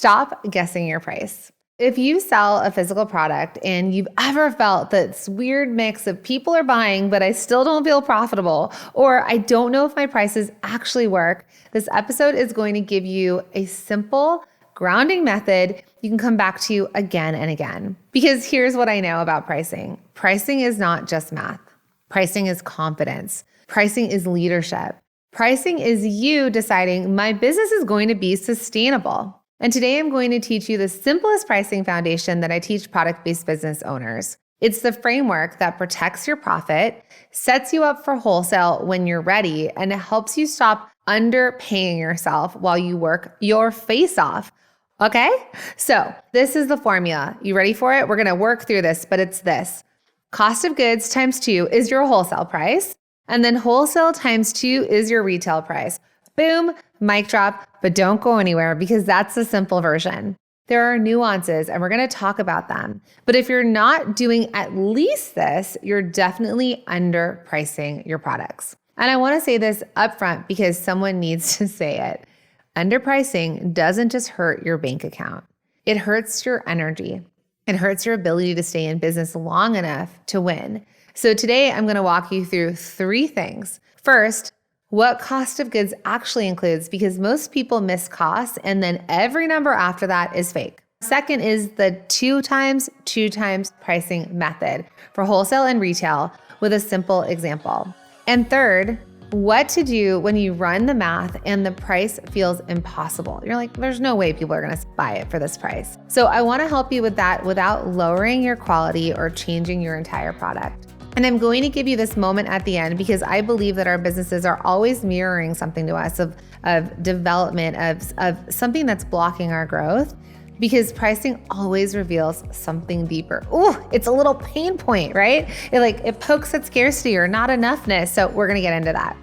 Stop guessing your price. If you sell a physical product and you've ever felt this weird mix of people are buying, but I still don't feel profitable, or I don't know if my prices actually work, this episode is going to give you a simple grounding method you can come back to again and again. Because here's what I know about pricing. Pricing is not just math. Pricing is confidence. Pricing is leadership. Pricing is you deciding my business is going to be sustainable. And today I'm going to teach you the simplest pricing foundation that I teach product-based business owners. It's the framework that protects your profit, sets you up for wholesale when you're ready, and it helps you stop underpaying yourself while you work your face off. Okay? So this is the formula. You ready for it? We're going to work through this, but it's this. Cost of goods times 2 is your wholesale price. And then wholesale times 2 is your retail price. Boom, mic drop, but don't go anywhere because that's the simple version. There are nuances and we're going to talk about them. But if you're not doing at least this, you're definitely underpricing your products. And I want to say this upfront because someone needs to say it. Underpricing doesn't just hurt your bank account. It hurts your energy. It hurts your ability to stay in business long enough to win. So today I'm going to walk you through 3 things. First, what cost of goods actually includes, because most people miss costs and then every number after that is fake. Second is the 2 times pricing method for wholesale and retail with a simple example. And third, what to do when you run the math and the price feels impossible. You're like, there's no way people are going to buy it for this price. So I want to help you with that without lowering your quality or changing your entire product. And I'm going to give you this moment at the end because I believe that our businesses are always mirroring something to us of development, of something that's blocking our growth, because pricing always reveals something deeper. Ooh, it's a little pain point, right? It pokes at scarcity or not enoughness. So we're going to get into that.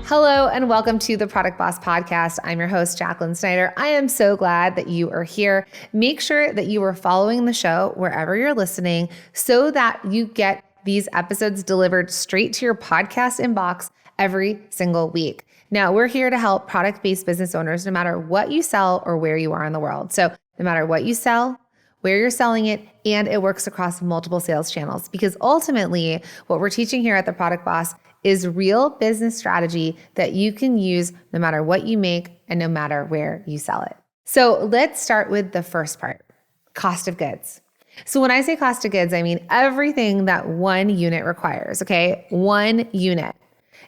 Hello and welcome to the Product Boss Podcast. I'm your host, Jacqueline Snyder. I am so glad that you are here. Make sure that you are following the show wherever you're listening so that you get these episodes delivered straight to your podcast inbox every single week. Now, we're here to help product-based business owners no matter what you sell or where you are in the world. So no matter what you sell, where you're selling it, and it works across multiple sales channels. Because ultimately, what we're teaching here at the Product Boss is real business strategy that you can use no matter what you make and no matter where you sell it. So let's start with the first part, cost of goods. So when I say cost of goods, I mean everything that one unit requires, okay? One unit.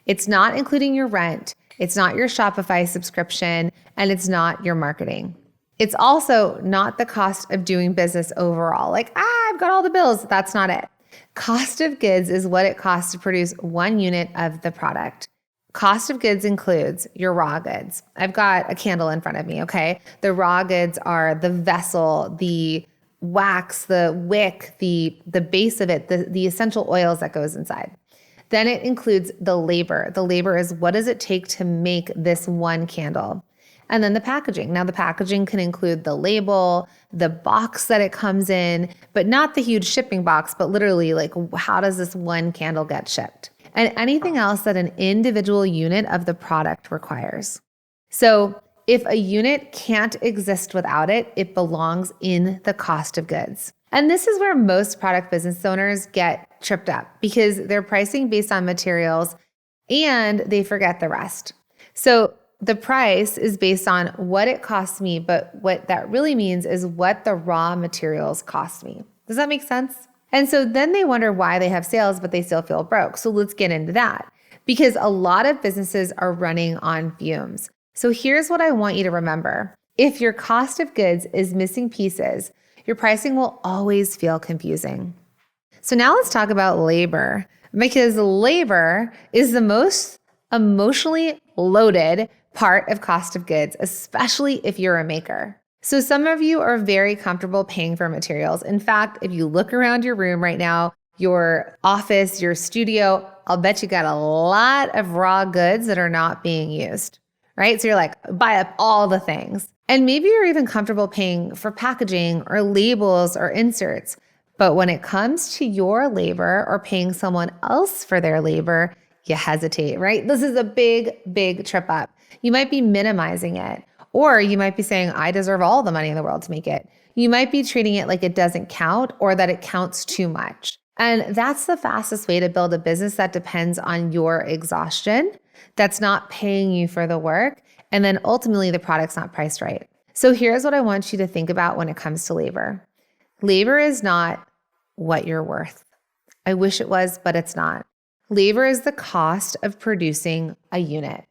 It's not including your rent, it's not your Shopify subscription, and it's not your marketing. It's also not the cost of doing business overall. I've got all the bills. That's not it. Cost of goods is what it costs to produce one unit of the product. Cost of goods includes your raw goods. I've got a candle in front of me, okay? The raw goods are the vessel, the wax, the wick, the base of it, the essential oils that goes inside. Then it includes the labor. The labor is what does it take to make this one candle? And then the packaging. Now the packaging can include the label, the box that it comes in, but not the huge shipping box, but literally how does this one candle get shipped? And anything else that an individual unit of the product requires. So if a unit can't exist without it, it belongs in the cost of goods. And this is where most product business owners get tripped up because they're pricing based on materials and they forget the rest. So the price is based on what it costs me, but what that really means is what the raw materials cost me. Does that make sense? And so then they wonder why they have sales, but they still feel broke. So let's get into that because a lot of businesses are running on fumes. So here's what I want you to remember. If your cost of goods is missing pieces, your pricing will always feel confusing. So now let's talk about labor because labor is the most emotionally loaded part of cost of goods, especially if you're a maker. So some of you are very comfortable paying for materials. In fact, if you look around your room right now, your office, your studio, I'll bet you got a lot of raw goods that are not being used. right? So you're like, buy up all the things. And maybe you're even comfortable paying for packaging or labels or inserts. But when it comes to your labor or paying someone else for their labor, you hesitate, right? This is a big, big trip up. You might be minimizing it, or you might be saying, I deserve all the money in the world to make it. You might be treating it like it doesn't count or that it counts too much. And that's the fastest way to build a business that depends on your exhaustion, that's not paying you for the work, and then ultimately the product's not priced right. So here's what I want you to think about when it comes to labor. Labor is not what you're worth. I wish it was, but it's not. Labor is the cost of producing a unit.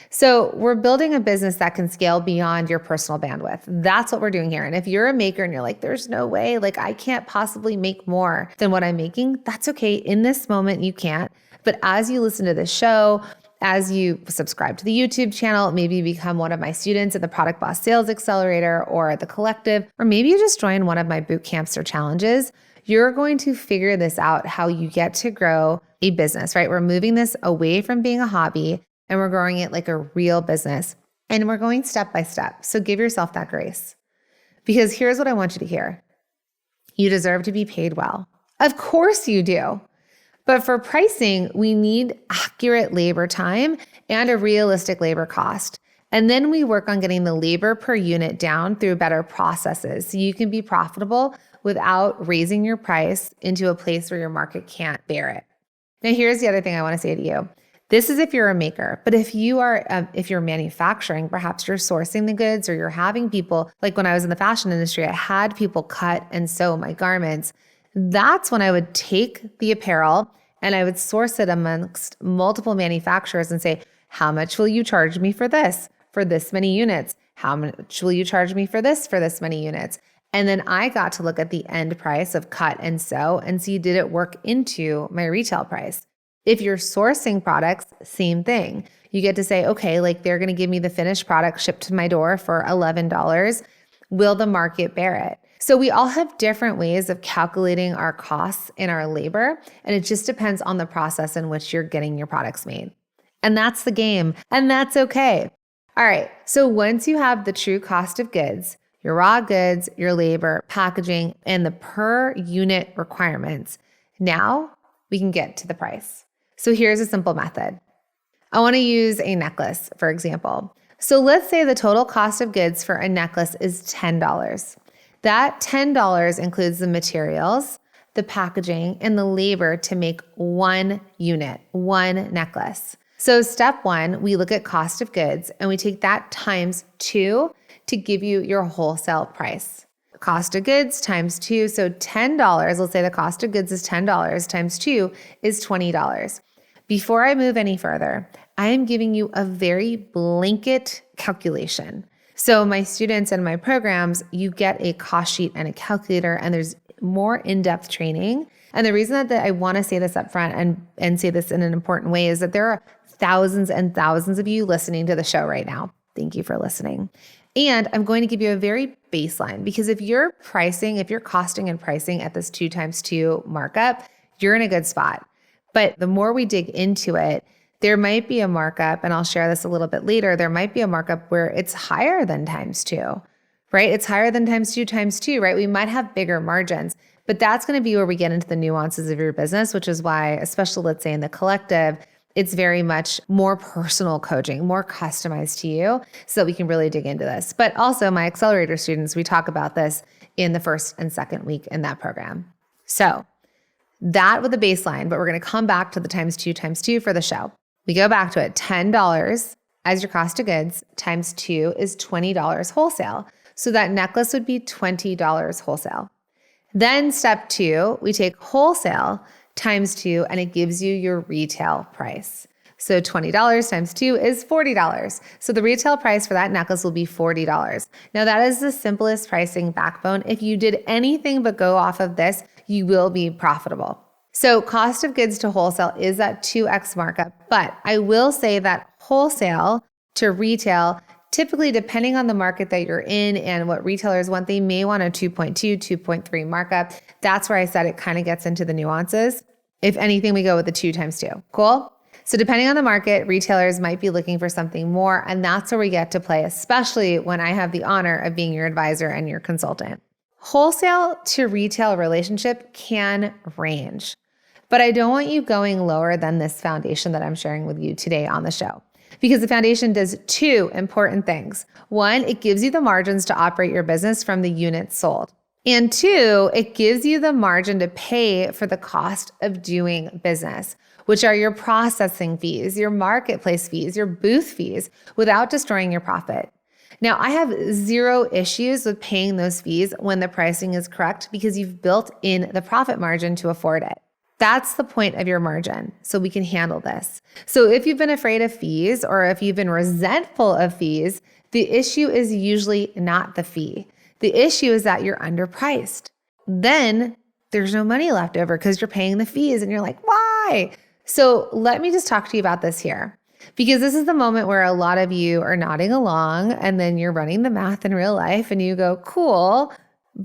So we're building a business that can scale beyond your personal bandwidth. That's what we're doing here. And if you're a maker and you're like, there's no way, like I can't possibly make more than what I'm making, that's okay. In this moment, you can't. But as you listen to this show, as you subscribe to the YouTube channel, maybe you become one of my students at the Product Boss Sales Accelerator or the Collective, or maybe you just join one of my boot camps or challenges, you're going to figure this out, how you get to grow a business, right? We're moving this away from being a hobby and we're growing it like a real business. And we're going step by step. So give yourself that grace. Because here's what I want you to hear. You deserve to be paid well. Of course you do. But for pricing, we need accurate labor time and a realistic labor cost. And then we work on getting the labor per unit down through better processes so you can be profitable without raising your price into a place where your market can't bear it. Now, here's the other thing I want to say to you. This is if you're a maker, but if you're manufacturing, perhaps you're sourcing the goods or you're having people, like when I was in the fashion industry, I had people cut and sew my garments. That's when I would take the apparel and I would source it amongst multiple manufacturers and say, how much will you charge me for this many units? How much will you charge me for this many units? And then I got to look at the end price of cut and sew and see, did it work into my retail price? If you're sourcing products, same thing. You get to say, okay, like they're going to give me the finished product shipped to my door for $11. Will the market bear it? So we all have different ways of calculating our costs and our labor, and it just depends on the process in which you're getting your products made. And that's the game, and that's okay. All right, so once you have the true cost of goods, your raw goods, your labor, packaging, and the per unit requirements, now we can get to the price. So here's a simple method. I want to use a necklace, for example. So let's say the total cost of goods for a necklace is $10. That $10 includes the materials, the packaging, and the labor to make one unit, one necklace. So step one, we look at cost of goods and we take that times 2 to give you your wholesale price. Cost of goods times 2, so $10, let's say the cost of goods is $10 times 2 is $20. Before I move any further, I am giving you a very blanket calculation. So my students and my programs, you get a cost sheet and a calculator, and there's more in-depth training. And the reason that I want to say this up front and say this in an important way is that there are thousands and thousands of you listening to the show right now. Thank you for listening. And I'm going to give you a very baseline, because if you're costing and pricing at this 2 times 2 markup, you're in a good spot. But the more we dig into it, there might be a markup, and I'll share this a little bit later, there might be a markup where it's higher than times 2, right? It's higher than times 2, right? We might have bigger margins, but that's going to be where we get into the nuances of your business, which is why, especially let's say in the collective, it's very much more personal coaching, more customized to you so that we can really dig into this. But also my accelerator students, we talk about this in the first and second week in that program. So that with the baseline, but we're going to come back to the times 2 for the show. We go back to it, $10 as your cost of goods times 2 is $20 wholesale. So that necklace would be $20 wholesale. Then step 2, we take wholesale times 2 and it gives you your retail price. So $20 times 2 is $40. So the retail price for that necklace will be $40. Now that is the simplest pricing backbone. If you did anything but go off of this, you will be profitable. So cost of goods to wholesale is that 2x markup, but I will say that wholesale to retail, typically depending on the market that you're in and what retailers want, they may want a 2.2, 2.3 markup. That's where I said it kind of gets into the nuances. If anything, we go with the 2 times 2. Cool? So depending on the market, retailers might be looking for something more, and that's where we get to play, especially when I have the honor of being your advisor and your consultant. Wholesale to retail relationship can range, but I don't want you going lower than this foundation that I'm sharing with you today on the show, because the foundation does two important things. One, it gives you the margins to operate your business from the units sold. And two, it gives you the margin to pay for the cost of doing business, which are your processing fees, your marketplace fees, your booth fees, without destroying your profit. Now, I have zero issues with paying those fees when the pricing is correct because you've built in the profit margin to afford it. That's the point of your margin, so we can handle this. So if you've been afraid of fees or if you've been resentful of fees, the issue is usually not the fee. The issue is that you're underpriced. Then there's no money left over because you're paying the fees and you're like, why? So let me just talk to you about this here, because this is the moment where a lot of you are nodding along and then you're running the math in real life and you go, cool,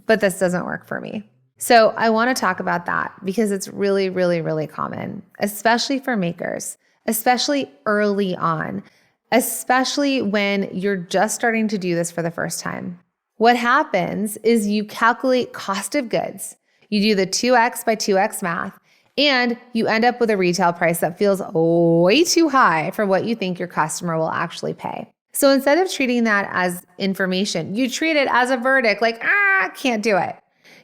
but this doesn't work for me. So I want to talk about that because it's really, really, really common, especially for makers, especially early on, especially when you're just starting to do this for the first time. What happens is you calculate cost of goods. You do the 2x by 2x math, and you end up with a retail price that feels way too high for what you think your customer will actually pay. So instead of treating that as information, you treat it as a verdict, like, can't do it.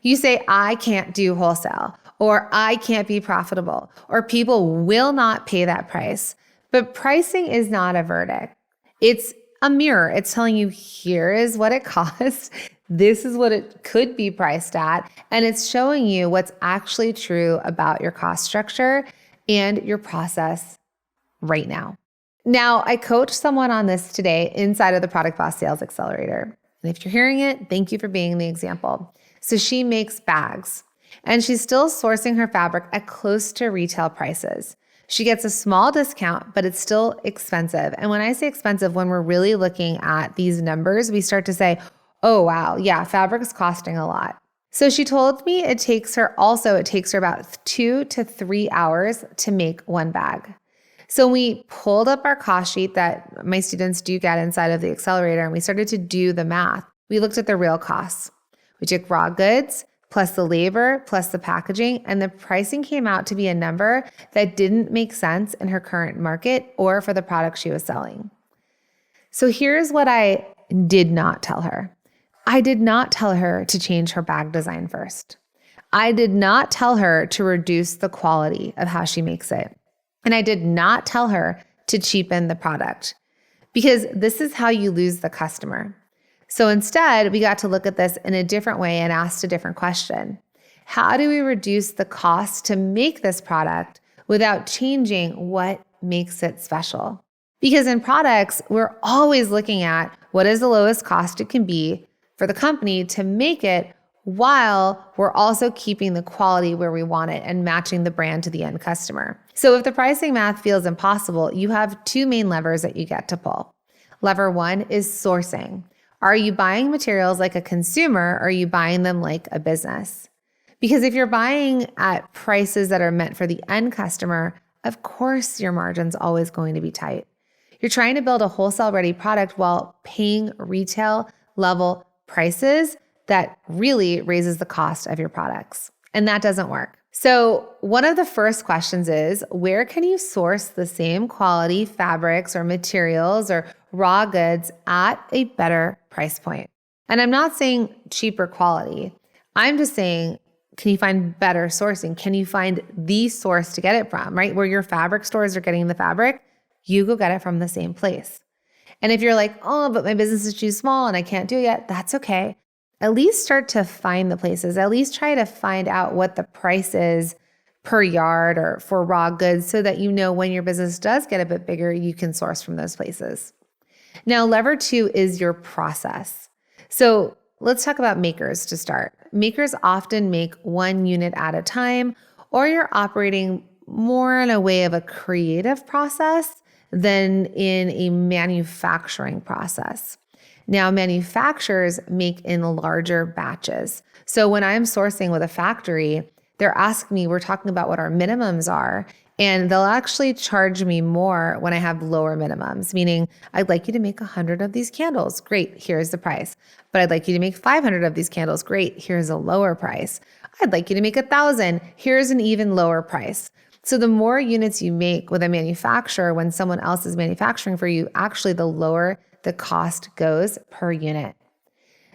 You say, I can't do wholesale, or I can't be profitable, or people will not pay that price. But pricing is not a verdict. It's a mirror. It's telling you, here is what it costs. This is what it could be priced at. And it's showing you what's actually true about your cost structure and your process right now. Now, I coached someone on this today inside of the Product Boss Sales Accelerator. And if you're hearing it, thank you for being the example. So she makes bags and she's still sourcing her fabric at close to retail prices. She gets a small discount, but it's still expensive. And when I say expensive, when we're really looking at these numbers, we start to say, oh, wow, yeah, fabric is costing a lot. So she told me it takes her about 2 to 3 hours to make one bag. So we pulled up our cost sheet that my students do get inside of the accelerator, and we started to do the math. We looked at the real costs. We took raw goods, plus the labor, plus the packaging, and the pricing came out to be a number that didn't make sense in her current market or for the product she was selling. So here's what I did not tell her. I did not tell her to change her bag design first. I did not tell her to reduce the quality of how she makes it. And I did not tell her to cheapen the product, because this is how you lose the customer. So instead, we got to look at this in a different way and asked a different question. How do we reduce the cost to make this product without changing what makes it special? Because in products, we're always looking at what is the lowest cost it can be for the company to make it, while we're also keeping the quality where we want it and matching the brand to the end customer. So if the pricing math feels impossible, you have two main levers that you get to pull. Lever one is sourcing. Are you buying materials like a consumer, or are you buying them like a business? Because if you're buying at prices that are meant for the end customer, of course your margin's always going to be tight. You're trying to build a wholesale-ready product while paying retail level prices that really raises the cost of your products. And that doesn't work. So one of the first questions is, where can you source the same quality fabrics or materials or raw goods at a better price point? And I'm not saying cheaper quality. I'm just saying, can you find better sourcing? Can you find the source to get it from, right? Where your fabric stores are getting the fabric, you go get it from the same place. And if you're like, oh, but my business is too small and I can't do it yet, that's okay. At least start to find the places. At least try to find out what the price is per yard or for raw goods, so that you know when your business does get a bit bigger, you can source from those places. Now, lever two is your process. So let's talk about makers to start. Makers often make one unit at a time, or you're operating more in a way of a creative process than in a manufacturing process. Now, manufacturers make in larger batches. So when I'm sourcing with a factory, they're asking me, we're talking about what our minimums are, And they'll actually charge me more when I have lower minimums, meaning I'd like you to make 100 of these candles. Great, here's the price. But I'd like you to make 500 of these candles. Great, here's a lower price. I'd like you to make 1,000. Here's an even lower price. So the more units you make with a manufacturer when someone else is manufacturing for you, actually the lower the cost goes per unit.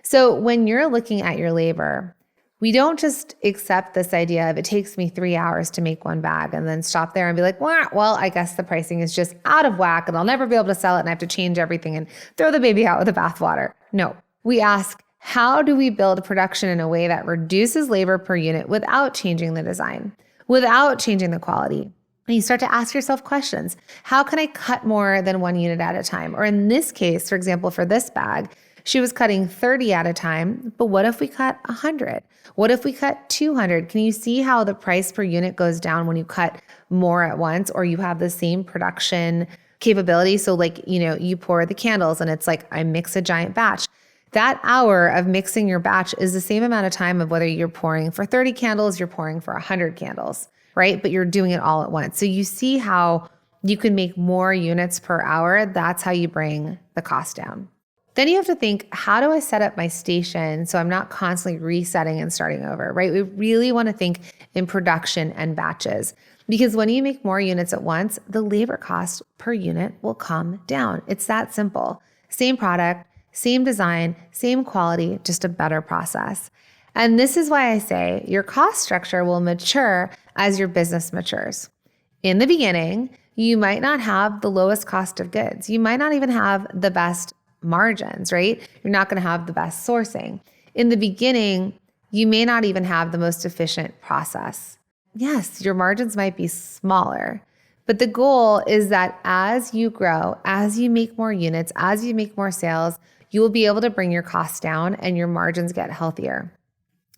So when you're looking at your labor, we don't just accept this idea of it takes me 3 hours to make one bag and then stop there and be like, well, I guess the pricing is just out of whack and I'll never be able to sell it and I have to change everything and throw the baby out with the bathwater. No, we ask, how do we build production in a way that reduces labor per unit without changing the design, without changing the quality? And you start to ask yourself questions. How can I cut more than one unit at a time? Or in this case, for example, for this bag, she was cutting 30 at a time, but what if we cut 100? What if we cut 200? Can you see how the price per unit goes down when you cut more at once or you have the same production capability? So like, you pour the candles and it's like I mix a giant batch. That hour of mixing your batch is the same amount of time of whether you're pouring for 30 candles, you're pouring for 100 candles, right? But you're doing it all at once. So you see how you can make more units per hour. That's how you bring the cost down. Then you have to think, how do I set up my station so I'm not constantly resetting and starting over, right? We really want to think in production and batches because when you make more units at once, the labor cost per unit will come down. It's that simple. Same product, same design, same quality, just a better process. And this is why I say your cost structure will mature as your business matures. In the beginning, you might not have the lowest cost of goods. You might not even have the best margins, right? You're not going to have the best sourcing. In the beginning, you may not even have the most efficient process. Yes, your margins might be smaller, but the goal is that as you grow, as you make more units, as you make more sales, you will be able to bring your costs down and your margins get healthier.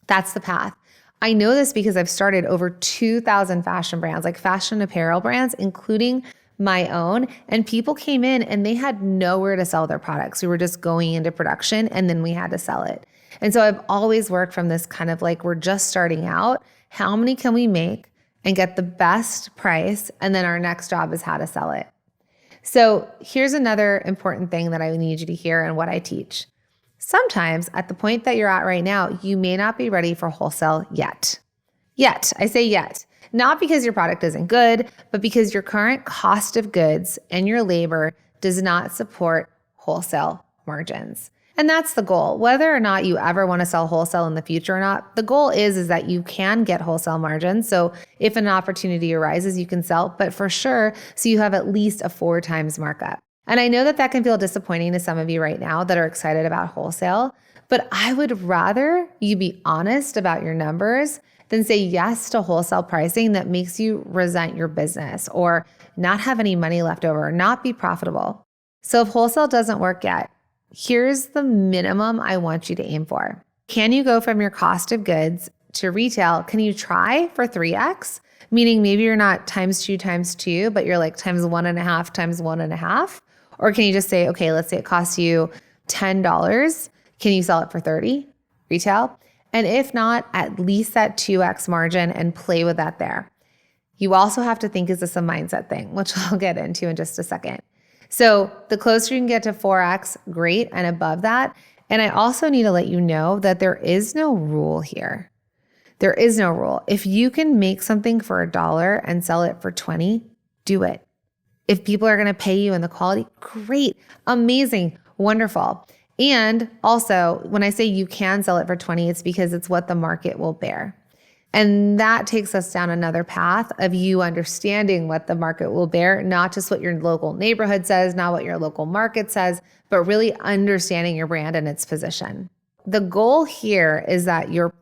That's the path. I know this because I've started over 2,000 fashion brands, like fashion apparel brands, including my own, and people came in and they had nowhere to sell their products. We were just going into production and then we had to sell it. And so I've always worked from this kind of like, we're just starting out. How many can we make and get the best price? And then our next job is how to sell it. So here's another important thing that I need you to hear and what I teach. Sometimes at the point that you're at right now, you may not be ready for wholesale yet. Yet, I say yet. Not because your product isn't good, but because your current cost of goods and your labor does not support wholesale margins. And that's the goal. Whether or not you ever want to sell wholesale in the future or not, the goal is that you can get wholesale margins. So if an opportunity arises, you can sell, but for sure, so you have at least a 4 times markup. And I know that can feel disappointing to some of you right now that are excited about wholesale, but I would rather you be honest about your numbers than say yes to wholesale pricing that makes you resent your business or not have any money left over or not be profitable. So if wholesale doesn't work yet, here's the minimum I want you to aim for. Can you go from your cost of goods to retail? Can you try for 3x? Meaning maybe you're not times 2, but you're like times 1.5 times 1.5. Or can you just say, okay, let's say it costs you $10. Can you sell it for 30 retail? And if not, at least that 2x margin and play with that there. You also have to think, is this a mindset thing, which I'll get into in just a second. So the closer you can get to 4x, great, and above that. And I also need to let you know that there is no rule here. There is no rule. If you can make something for $1 and sell it for 20, do it. If people are going to pay you in the quality, great, amazing, wonderful. And also, when I say you can sell it for 20, it's because it's what the market will bear. And that takes us down another path of you understanding what the market will bear, not just what your local neighborhood says, not what your local market says, but really understanding your brand and its position. The goal here is that your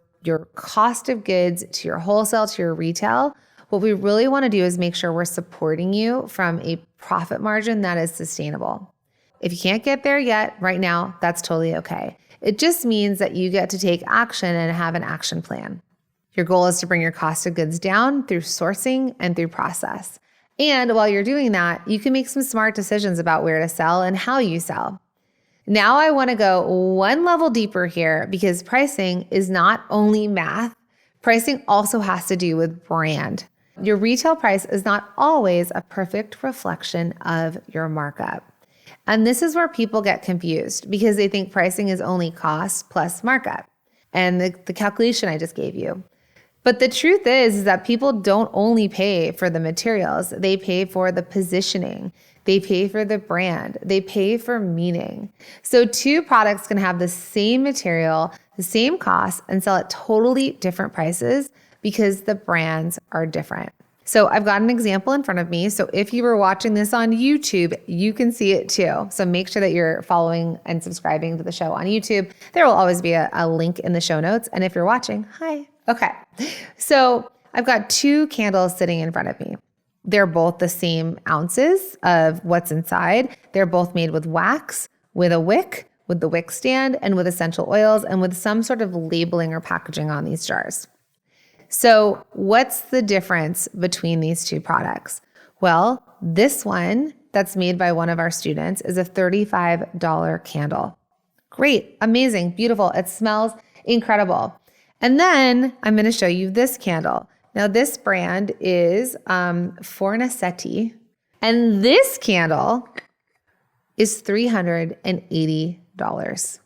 cost of goods to your wholesale, to your retail, what we really want to do is make sure we're supporting you from a profit margin that is sustainable. If you can't get there yet, right now, that's totally okay. It just means that you get to take action and have an action plan. Your goal is to bring your cost of goods down through sourcing and through process. And while you're doing that, you can make some smart decisions about where to sell and how you sell. Now I want to go one level deeper here because pricing is not only math. Pricing also has to do with brand. your retail price is not always a perfect reflection of your markup. And this is where people get confused because they think pricing is only cost plus markup and the calculation I just gave you. But the truth is that people don't only pay for the materials, they pay for the positioning, they pay for the brand, they pay for meaning. So two products can have the same material, the same cost, and sell at totally different prices because the brands are different. So I've got an example in front of me. So if you were watching this on YouTube, you can see it too. So make sure that you're following and subscribing to the show on YouTube. There will always be a link in the show notes. And if you're watching, hi. Okay. So I've got two candles sitting in front of me. They're both the same ounces of what's inside. They're both made with wax, with a wick, with the wick stand, and with essential oils, and with some sort of labeling or packaging on these jars. So what's the difference between these two products? Well, this one that's made by one of our students is a $35 candle. Great, amazing, beautiful. It smells incredible. And then I'm going to show you this candle. Now this brand is Fornasetti, and this candle is $380.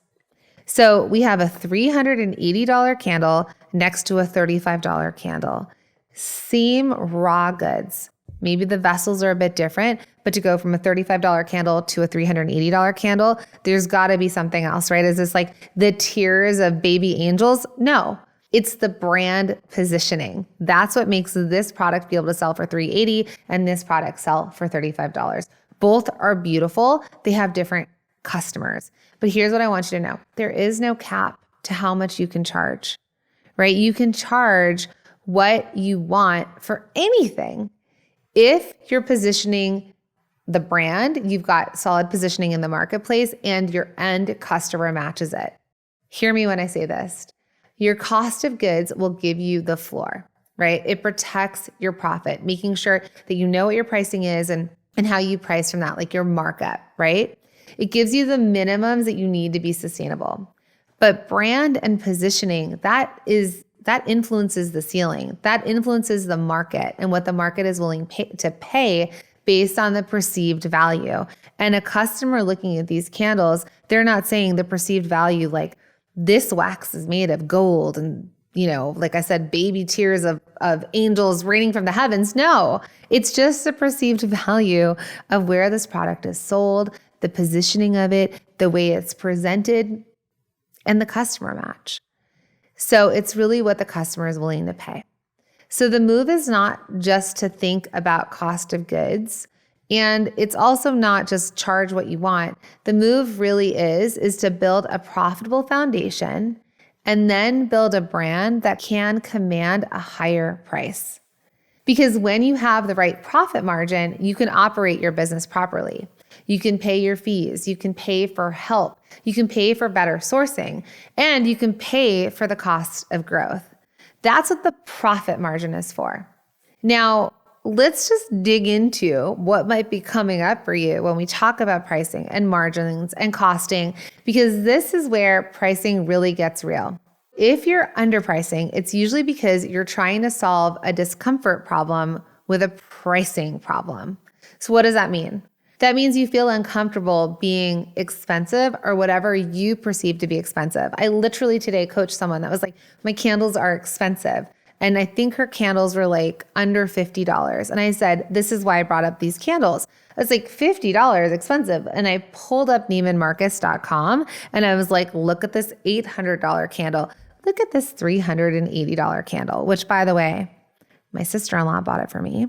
So we have a $380 candle next to a $35 candle. Same raw goods. Maybe the vessels are a bit different, but to go from a $35 candle to a $380 candle, there's got to be something else, right? Is this like the tears of baby angels? No, it's the brand positioning. That's what makes this product be able to sell for $380 and this product sell for $35. Both are beautiful. They have different customers. But here's what I want you to know. There is no cap to how much you can charge, right? You can charge what you want for anything. If you're positioning the brand, you've got solid positioning in the marketplace and your end customer matches it. Hear me when I say this. Your cost of goods will give you the floor, right? It protects your profit, making sure that you know what your pricing is and how you price from that, like your markup, right? It gives you the minimums that you need to be sustainable. But brand and positioning, that influences the ceiling. That influences the market and what the market is willing to pay based on the perceived value. And a customer looking at these candles, they're not saying the perceived value like this wax is made of gold and, you know, like I said, baby tears of angels raining from the heavens. No, it's just the perceived value of where this product is sold, the positioning of it, the way it's presented, and the customer match. So it's really what the customer is willing to pay. So the move is not just to think about cost of goods, and it's also not just charge what you want. The move really is to build a profitable foundation and then build a brand that can command a higher price. Because when you have the right profit margin, you can operate your business properly. You can pay your fees, you can pay for help, you can pay for better sourcing, and you can pay for the cost of growth. That's what the profit margin is for. Now, let's just dig into what might be coming up for you when we talk about pricing and margins and costing, because this is where pricing really gets real. If you're underpricing, it's usually because you're trying to solve a discomfort problem with a pricing problem. So what does that mean? That means you feel uncomfortable being expensive or whatever you perceive to be expensive. I literally today coached someone that was like, my candles are expensive. And I think her candles were like under $50. And I said, this is why I brought up these candles. I was like, $50 expensive. And I pulled up neimanmarcus.com and I was like, look at this $800 candle. Look at this $380 candle, which by the way, my sister-in-law bought it for me.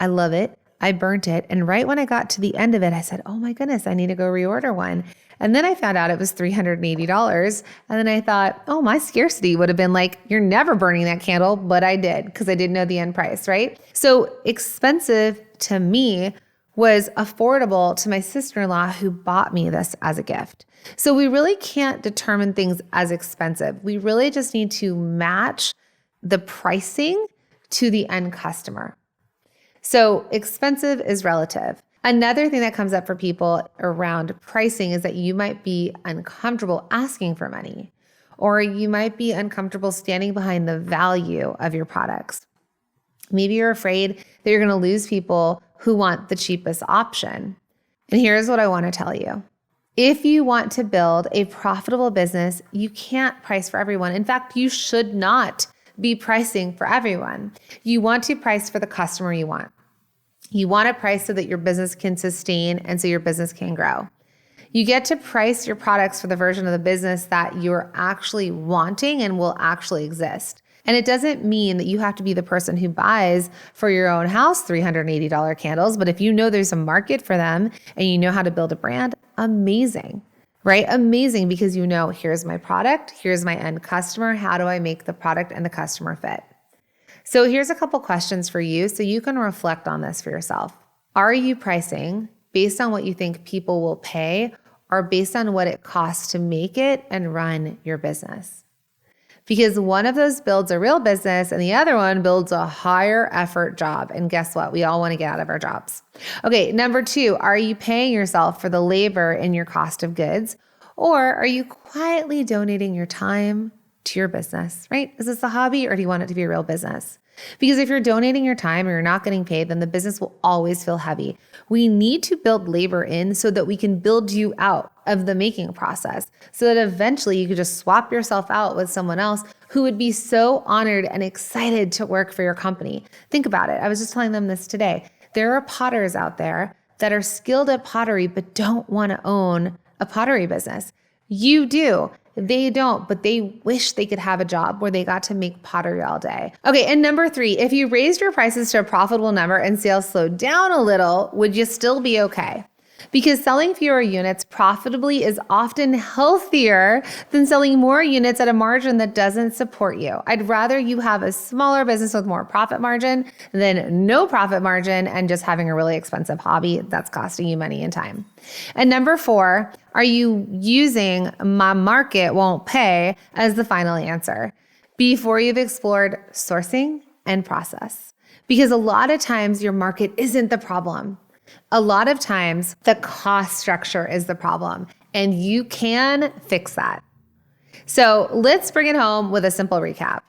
I love it. I burnt it. And right when I got to the end of it, I said, oh my goodness, I need to go reorder one. And then I found out it was $380. And then I thought, oh, my scarcity would have been like, you're never burning that candle. But I did because I didn't know the end price, right? So expensive to me was affordable to my sister-in-law who bought me this as a gift. So we really can't determine things as expensive. We really just need to match the pricing to the end customer. So expensive is relative. Another thing that comes up for people around pricing is that you might be uncomfortable asking for money, or you might be uncomfortable standing behind the value of your products. Maybe you're afraid that you're going to lose people who want the cheapest option. And here's what I want to tell you. If you want to build a profitable business, you can't price for everyone. In fact, you should not be pricing for everyone. You want to price for the customer you want. You want to price so that your business can sustain and so your business can grow. You get to price your products for the version of the business that you're actually wanting and will actually exist. And it doesn't mean that you have to be the person who buys for your own house $380 candles, but if you know there's a market for them and you know how to build a brand, amazing, right? Amazing, because you know, here's my product, here's my end customer, how do I make the product and the customer fit? So here's a couple questions for you so you can reflect on this for yourself. Are you pricing based on what you think people will pay or based on what it costs to make it and run your business? Because one of those builds a real business and the other one builds a higher effort job. And guess what? We all want to get out of our jobs. Okay, number 2, are you paying yourself for the labor in your cost of goods? Or are you quietly donating your time to your business, right? Is this a hobby or do you want it to be a real business? Because if you're donating your time or you're not getting paid, then the business will always feel heavy. We need to build labor in so that we can build you out of the making process so that eventually you could just swap yourself out with someone else who would be so honored and excited to work for your company. Think about it. I was just telling them this today. There are potters out there that are skilled at pottery but don't want to own a pottery business. You do. They don't, but they wish they could have a job where they got to make pottery all day. Okay, and number 3, if you raised your prices to a profitable number and sales slowed down a little, would you still be okay? Because selling fewer units profitably is often healthier than selling more units at a margin that doesn't support you. I'd rather you have a smaller business with more profit margin than no profit margin and just having a really expensive hobby that's costing you money and time. And number 4, are you using my market won't pay as the final answer before you've explored sourcing and process? Because a lot of times your market isn't the problem. A lot of times the cost structure is the problem, and you can fix that. So let's bring it home with a simple recap.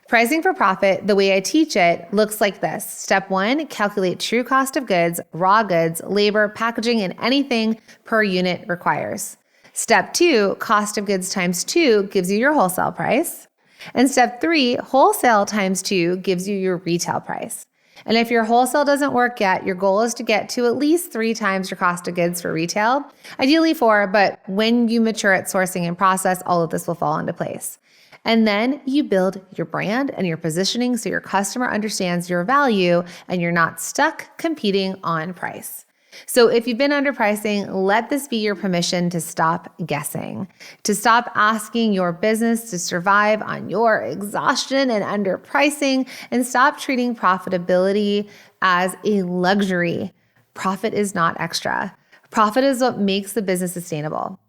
Pricing for profit, the way I teach it, looks like this. Step 1, calculate true cost of goods, raw goods, labor, packaging, and anything per unit requires. Step 2, cost of goods times 2 gives you your wholesale price. And step 3, wholesale times 2 gives you your retail price. And if your wholesale doesn't work yet, your goal is to get to at least 3 times your cost of goods for retail, ideally 4, but when you mature at sourcing and process, all of this will fall into place. And then you build your brand and your positioning so your customer understands your value and you're not stuck competing on price. So if you've been underpricing, let this be your permission to stop guessing, to stop asking your business to survive on your exhaustion and underpricing, and stop treating profitability as a luxury. Profit is not extra. Profit is what makes the business sustainable.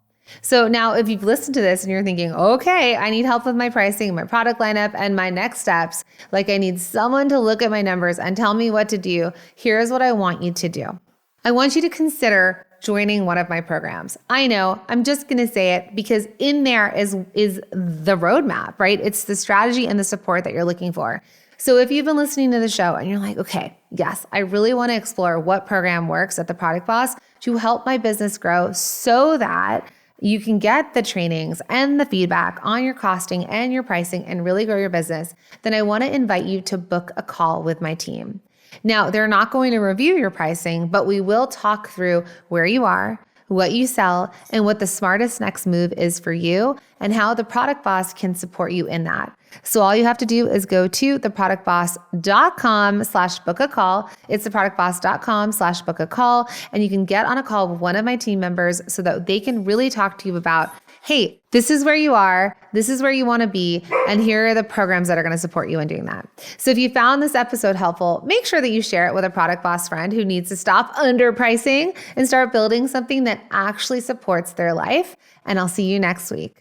So now if you've listened to this and you're thinking, okay, I need help with my pricing, my product lineup, and my next steps, like I need someone to look at my numbers and tell me what to do, here's what I want you to do. I want you to consider joining one of my programs. I know, I'm just going to say it because in there is the roadmap, right? It's the strategy and the support that you're looking for. So if you've been listening to the show and you're like, okay, yes, I really want to explore what program works at the Product Boss to help my business grow so that you can get the trainings and the feedback on your costing and your pricing and really grow your business, then I want to invite you to book a call with my team. Now, they're not going to review your pricing, but we will talk through where you are, what you sell, and what the smartest next move is for you and how the Product Boss can support you in that. So all you have to do is go to theproductboss.com/book a call. It's theproductboss.com/book a call, and you can get on a call with one of my team members so that they can really talk to you about, hey, this is where you are, this is where you want to be, and here are the programs that are going to support you in doing that. So if you found this episode helpful, make sure that you share it with a Product Boss friend who needs to stop underpricing and start building something that actually supports their life. And I'll see you next week.